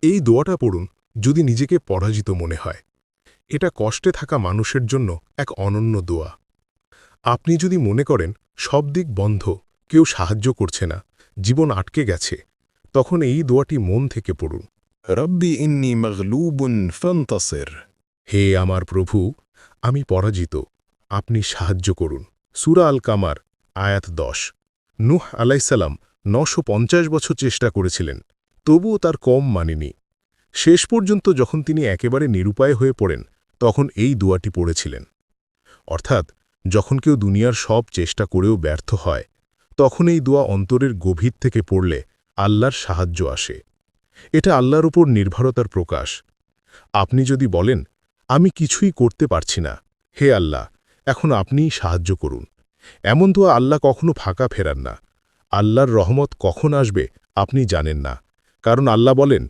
এই দোয়াটা পড়ুন যদি নিজেকে পরাজিত মনে হয়। এটা কষ্টে থাকা মানুষের জন্য এক অনন্য দোয়া। আপনি যদি মনে করেন সব দিক বন্ধ, কেউ সাহায্য করছে না, জীবন আটকে গেছে, তখন এই দোয়াটি মন থেকে পড়ুন। ربي إني مغلوب فانتصر. হে আমার প্রভু, আমি পরাজিত, আপনি সাহায্য করুন। সূরা আল কামার, আয়াত 10। নূহ আলাইসাল্লাম 950 বছর চেষ্টা করেছিলেন, তবুও তার কম মানেনি। শেষ পর্যন্ত যখন তিনি একেবারে নিরুপায় হয়ে পড়েন, তখন এই দোয়াটি পড়েছিলেন। অর্থাৎ যখন কেউ দুনিয়ার সব চেষ্টা করেও ব্যর্থ হয়, তখন এই দোয়া অন্তরের গভীর থেকে পড়লে আল্লাহর সাহায্য আসে। এটা আল্লাহর উপর নির্ভরতার প্রকাশ। আপনি যদি বলেন, আমি কিছুই করতে পারছি না, হে আল্লাহ, এখন আপনিই সাহায্য করুন, এমন দোয়া আল্লাহ কখনো ফাঁকা ফেরান না। আল্লাহর রহমত কখন আসবে আপনি জানেন না, কারণ আল্লাহ বলেন,